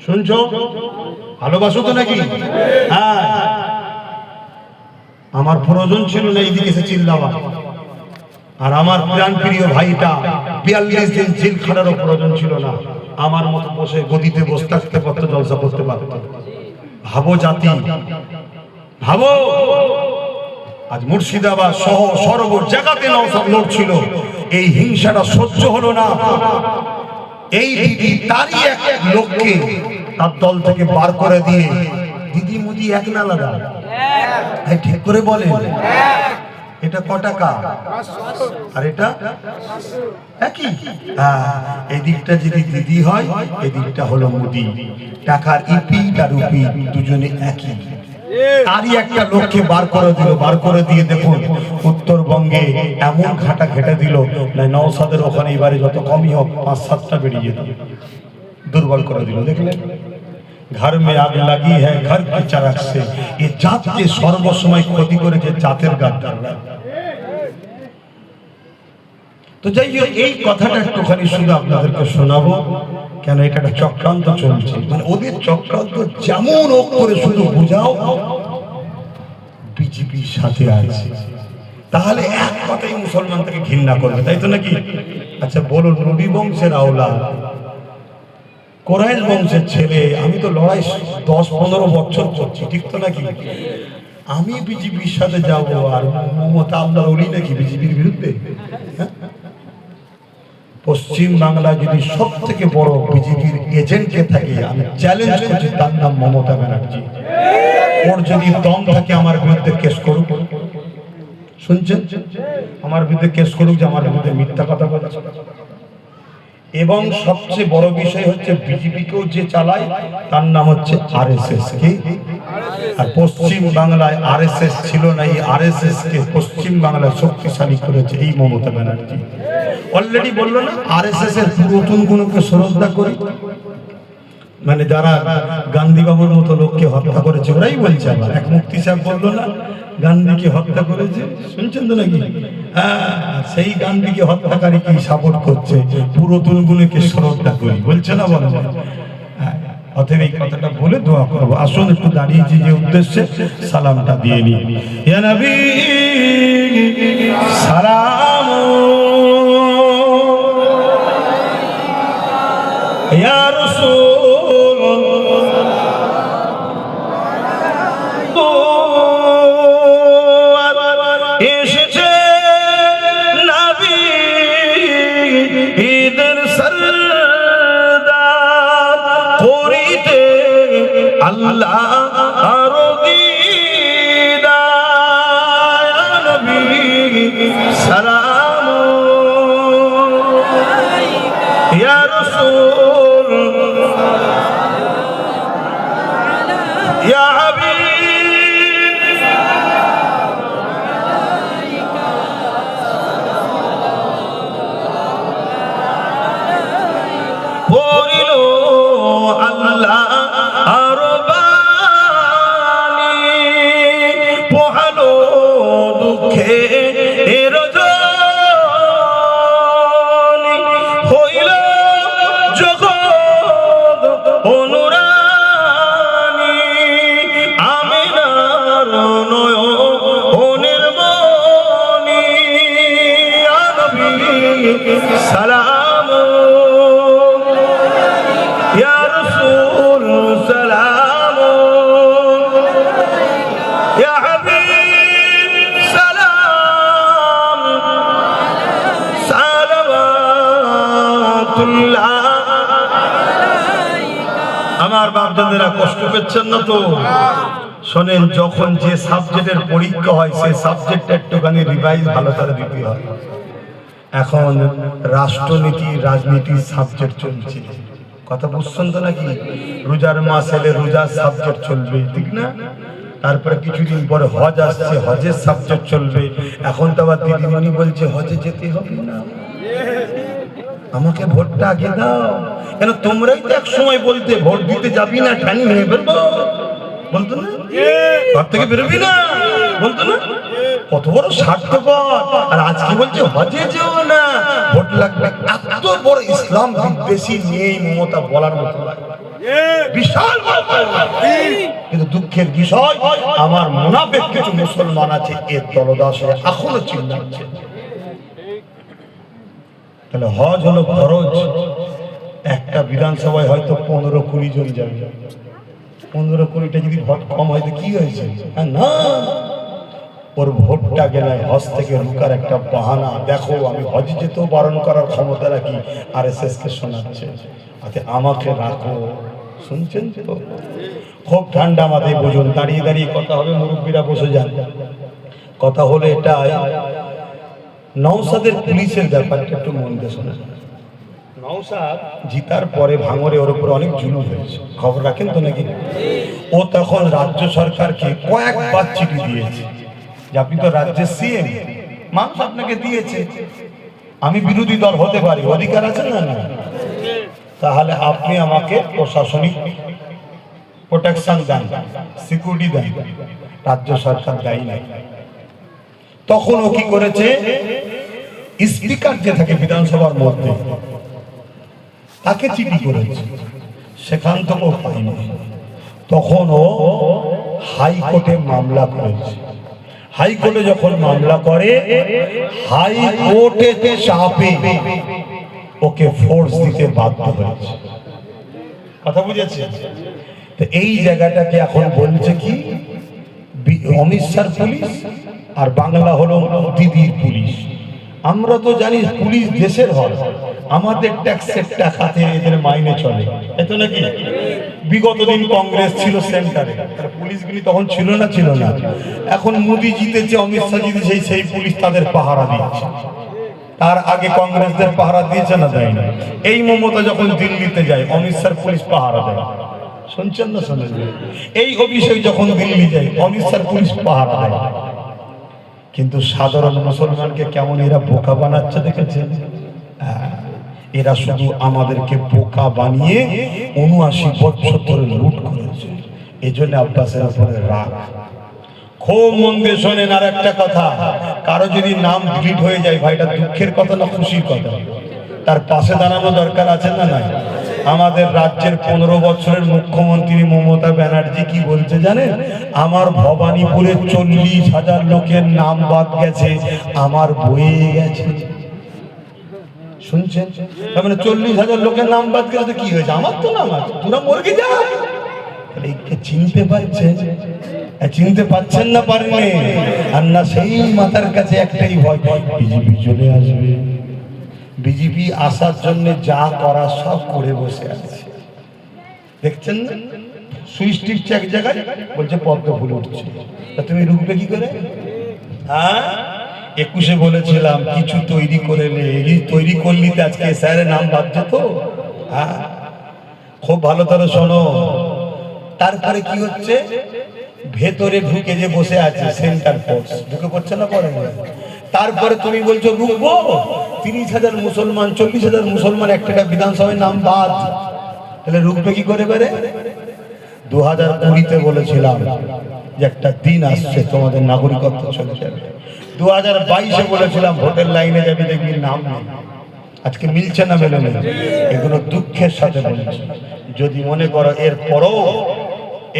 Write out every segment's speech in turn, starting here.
শুনছো? ভালোবাসো তো নাকি? হ্যাঁ, আমার প্রয়োজন ছিল না এইদিকে এসে চিল্লাবা। আর আমার প্রাণ প্রিয় ভাইটা 42 দিন জেল খাটারও প্রয়োজন ছিল না, আমার মতো বসে গদিতে বসে থাকতে পারতো, জলসা করতে পারতো। ভাবো জাতি, ভাবো আজ মুর্শিদাবাদ সহ সর্ব জায়গাতে নওশাদ লড়ছিল, এই হিংসাটা সহ্য হলো না। এই দিদি তারই এক লোককে তার দল থেকে বার করে দিয়ে, দিদি মুদি এক না লাগা, ঠিক করে বলে এটা ক টাকা আর এটা একই। এই দিকটা যদি দিদি হয়, এই দিকটা হলো মুদি। টাকার ইপি আর রুপি দুজনে একই। তারই একটা লোককে বার করে দিল, বার করে দিয়ে দেখুন উত্তরবঙ্গে এমন ঘাটা ঘেটে দিল, নওশাদের ওখানে এবারে যত কমই হোক 5-7টা বেরিয়ে যেত, দুর্বল করে দিল। দেখলেন, ঘর মে আগ লাগি হ্যাঁ ঘর কি চারাক সে, এই জাতকে সর্বসময় ক্ষতি করেছে জাতের গাদ্দাররা। তো যাই হোক, এই কথাটা একটুখানি শুধু আপনাদেরকে শোনাবো, কেন এটা একটা চক্রান্ত চলছে। মানে ওদের চক্রান্ত যেমন ও করে শুধু বুঝাও বিজেপির সাথে আছে, তাহলে এক কথাই মুসলমান থেকে ঘৃণা করবে, তাই তো নাকি? আচ্ছা বলুন, নবী বংশের আওলাদ, কোরাইশ বংশের ছেলে, আমি তো লড়াই 10-15 বছর করছি, ঠিক তো নাকি? আমি বিজেপির সাথে যাবো আর মমতা আল্লাহর ওলি নাকি বিজেপির বিরুদ্ধে? পশ্চিম বাংলায় যদি সব থেকে বড় বিজেপির এজেন্টে থাকে, আমি চ্যালেঞ্জ করছি, তার নাম মমতা ব্যানার্জি। ওর যদি দম থাকে আমার বিরুদ্ধে কেস করুক, শুনছেন? আমার বিরুদ্ধে কেস করুক যে আমার বিরুদ্ধে মিথ্যা কথা বলেছে। এবং সবচেয়ে বড় বিষয় হচ্ছে বিজেপিকেও যে চালায় তার নাম হচ্ছে আরএসএস। কি? আর পশ্চিম বাংলায় আরএসএস ছিল না, এই আরএসএস কে পশ্চিম বাংলায় শক্তিশালী করেছে এই মমতা ব্যানার্জি। অলরেডি বললো না, আরএসএস এর পুরাতন গুলোকে শ্রদ্ধা করি, মানে যারা গান্ধী বাবুর মতো লোককে হত্যা করেছে ওরাই বলছে। আবার এক মুফতি সাহেব বললো না, গান্ধীকে হত্যা করেছে, শুনছেন তো নাকি? সেই গান্ধীকে হত্যাকারীকে সাপোর্ট করছে, পুরাতন গুলোকে শ্রদ্ধা করি বলছে না, বলে। অতএব এই কথাটা বলে দোয়া করবো। আসুন একটু দাঁড়িয়েছি যে উদ্দেশ্যে, সালামটা দিয়ে নি। ইয়া নবী সালাম, ইয়া রাসূল এসেছে নবী ঈদের সরদার করিতে আল্লাহ আরো দিদার। নবী সালাম ইয়া রাসূল ইয়া হাবিব পড়িল আল্লাহ আরো বাণী, পোহালো দুঃখে এর জনি, হইল জগৎ অনুরানী, আমিনার নয়নের মনি। ইয়া নবী সালাম ইয়া রাসূল সালাম ইয়া হাবিব সালাম সালাওয়াতুল্লাহ। আমার বাপদাদারা কষ্ট পেচ্ছেন না তো? শোনেন, যখন যে সাবজেক্টের পরীক্ষা হয় সেই সাবজেক্টটা একটুখানি রিভাইজ ভালো করে দিতে হয়। এখন রাষ্ট্রনীতি রাজনীতির সাবজেক্ট চলছে, কথা বুঝছেন তো নাকি? রোজার মাস এলে রোজার সাবজেক্ট চলবে, ঠিক না? তারপরে কিছুদিন পরে হজ আসছে, হজের সাবজেক্ট চলবে। এখন তো আবার দিদিমণি বলছে হজে যেতে হবে না, আমাকে ভোটটা আগে দাও। কেন তোমরাই তো এক সময় বলতে ভোট দিতে যাবি না, ঠানি ভেঙে ফেলবো বলতো না, ঘর থেকে বেরোবি না বলতো না। কত বড় স্বার্থপর। আর আজকে বলছে হজে যেও না, ভোট লাগবে। এত বড় ইসলাম বিদ্বেষী নিয়েই মমতা বলার মতো লাগে, বিশাল বড়। কিন্তু দুঃখের বিষয়, আমার মুনাফিক কিছু মুসলমান আছে এর দলদাসে এখনো চিল্লাচ্ছে। তাহলে হজ হলো ফরজ। একটা বিধানসভায় হয়তো 15-20 জন যাবে। 15-20টা যদি ভোট কম হয় তো কি হয়েছে? না, ওর ভোটটা গেলে হজ থেকে রুকার একটা বাহানা। দেখো আমি হজ যেতেও বারণ করার ক্ষমতা রাখি, RSS কে শোনাচ্ছে, আমাকে রাখো। শুনছেন তো? খুব ঠান্ডা মাথায় বুঝুন, দাঁড়িয়ে দাঁড়িয়ে কথা হবে, মুরব্বীরা বসে যান। কথা হলো এটা, নওশাদের পুলিশের ব্যাপারটা একটু মন দিয়ে শোনেন। নওশাদ জিতার পরে ভাঙড়ে ওর উপর অনেক জুলুম হয়েছে, খবর রাখেন তো নাকি? ও তখন রাজ্য সরকারকে কয়েকবার চিঠি দিয়েছে যে আপনি তো রাজ্যের CM, মানুষ আপনাকে দিয়েছে, আমি বিরোধী দল হতে পারি, অধিকার আছে না? না, তাহলে আপনি আমাকে প্রশাসনিক প্রোটেকশন দেন, সিকিউরিটি দেন। রাজ্য সরকার দেয় নাই। তখন ও কি করেছে, স্পিকার যে থাকে বিধানসভার মধ্যে তাকে চিঠি করেছে, সেখান থেকেও পায়নি। তখন ও হাইকোর্টে মামলা করেছে। হাইকোর্টে যখন মামলা করে, হাইকোর্টে চাপে ওকে ফোর্স দিতে বাধ্য হয়েছে। কথা বুঝেছে? তো এই জায়গাটাকে এখন বলছে কি, অমিত শাহ পুলিশ আর বাংলা হলো দিদির পুলিশ। আমরা তো জানি পুলিশ দেশের হয়, আমাদের ট্যাক্সের টাকাতে এদের মাইনে চলে, এত নাকি? বিগত দিন কংগ্রেস ছিল সেন্টারে, পুলিশগুলি তখন ছিল না? ছিল না। এখন মোদি জিতেছে, অমিত শাহ জিতেছে, সেই পুলিশ তাদের পাহারা দিচ্ছে। তার আগে কংগ্রেসদের পাহারা দিয়েছে না? দেয় না। এই মমতা যখন দিল্লিতে যায়, অমিত শাহ পুলিশ পাহারা দেয়। শুনছেন না? শোনেন? এই অভিষেক যখন দিল্লি যায়, অমিত শাহ পুলিশ পাহারা দেয়। কিন্তু সাধারণ মুসলমানকে কেমন এরা বোকা বানাচ্ছে দেখেছেন? এরা শুধু আমাদেরকে বোকা বানিয়ে ৭৯ বছর ধরে লুট করেছে। এই জন্য আব্বাসের উপরে রাগ। খুব মন দিয়ে শোনেন। আর একটা কথা, কারো যদি নাম ডিলিট হয়ে যায়, ভাইটা দুঃখের কথা না খুশির কথা? তার পাশে দাঁড়ানো দরকার আছে না? নাই? আমাদের রাজ্যের 15 বছরের মুখ্যমন্ত্রী মমতা ব্যানার্জি কি বলছে জানেন? আমার ভবানীপুরে 40,000 লোকের নাম বাদ গেছে, আমার বয়ে গেছে। শুনছেন? তার মানে 40,000 লোকের নাম বাদ গেছে, কি হয়েছে? আমার তো নাম আছে, তোরা মরগে যা। চিনতে পারছেন? চিনতে পারছেন না? পারেননি? আর না, সেই মাথার কাছে একটাই ভয়, বিজেপি চলে আসবে। বিজেপি আসার জন্য যা করা সব করে বসে আছে, দেখছেন না? সুইচ টিপছে এক জায়গায়, বলছে পদ্ম ফুল উঠছে। তা তুমি রুখবে কি করে? হ্যাঁ, 21-এ বলেছিলাম কিছু তৈরি করে নে, তৈরি করলি তো আজকে স্যারের নাম বাদ যেত। হ্যাঁ, খুব ভালো করে শোনো। তারপরে কি হচ্ছে, ভেতরে ঢুকে যে বসে আছে সেন্টার ফোর্স, ঢুকে পড়ছে না? পড়ে। তারপরে তুমি বলছো রুখবো, 30,000 মুসলমান, 40,000 মুসলমান একটা বিধানসভায় নাম বাদ, তাহলে রুখবে কি করে? বেড়ে 2020-তে বলেছিলাম যে একটা দিন আসছে তোমাদের নাগরিকত্ব চলে যাবে। 2022-এ বলেছিলাম ভোটের লাইনে যাবে, দেখবি নাম নেই। আজকে মিলছে না? মেলে নেই। এগুলো দুঃখের সাথে বলছি। যদি মনে করো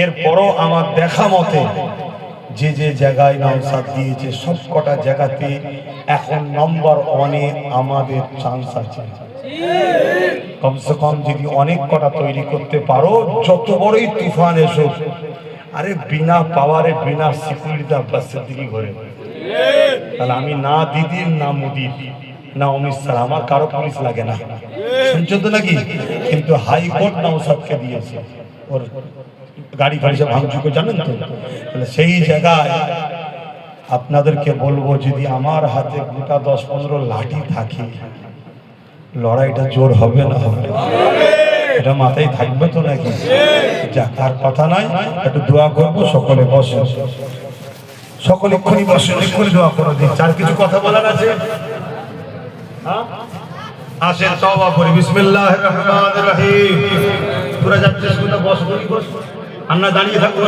এরপরও আমার দেখা মতে যে যে জায়গায় নওশাদ দিয়েছে, সব কটা জায়গাতে এখন নম্বর 1-এ আমাদের চান্স আছে। কমসে কম যদি অনেক কটা তৈরি করতে পারো, যত বড়ই তুফান এসো, আরে বিনা পাওয়ারে, বিনা সিকিউরিটি আব্বাস সিদ্দিকী ঘরে। তাহলে আমি না দিদির, না মোদির, না অমিত শাহ, আমার কারো পুলিশ লাগে না। শুনছো তো নাকি? কিন্তু হাইকোর্ট নওশাদকে দিয়েছে, ওর গাড়ি ফাড়ি সব ভাঙচুর, জানেন তো? সেই জায়গায় আপনাদেরকে বলবো, যদি আমার হাতে গোটা 10-15 লাঠি থাকে, লড়াইটা জোর হবে না? হবে। এটা মাথায় থাকবে তো নাকি? যা, তার কথা নাই, একটু দোয়া করবো। সকলে বসে, সকলে এক্ষুনি বসে, এক্ষুনি দোয়া করে দিন। আর কিছু কথা বলার আছে? আসেন তওবা করি। বিসমিল্লাহির রহমানির রহিম। পুরা যাচ্ছে শুনে বস, বস। আমরা দাঁড়িয়ে থাকবো,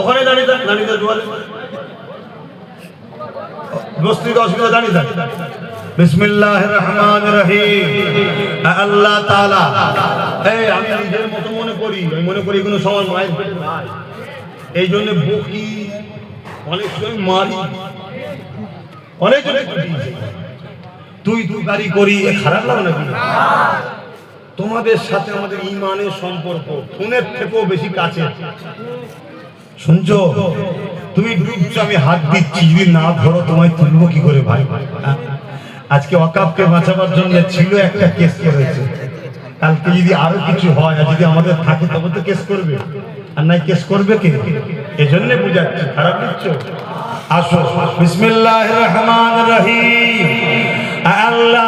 ওখানে দাঁড়িয়ে থাক, দাঁড়িয়ে দোয়া। বস্তির অসুবিধা জানি জানি বিসমিল্লাহির রহমানির রহিম। আল্লাহ তাআলা এই আমি নিজের মতো মনে করি, আমি মনে করি কোনো সময় মায়ের পেটে ভাই, এই জন্য বকি অনেক সময় মারি, অনেক জনে তুই গাড়ি করি, খারাপ লাগে নাকি? তোমাদের সাথে আমাদের ঈমানের সম্পর্ক ফোনের থেকেও বেশি কাছে। শুনছো, তুমি ডুবছো, আমি হাত দিচ্ছি, যদি না ধরো তোমায় তুলবো কি করে ভাই? আজকে ওয়াকাফকে বাঁচাবার জন্য ছিল একটা কেস করেছে, কালকে যদি আরো কিছু হয় আর যদি আমাদের থাকে তবে তো কেস করবে, আর নাই কেস করবে কে? এজন্য বুঝাচ্ছি, খারাপ দিচ্ছ। আসো, বিসমিল্লাহির রহমানির রহিম। আল্লাহ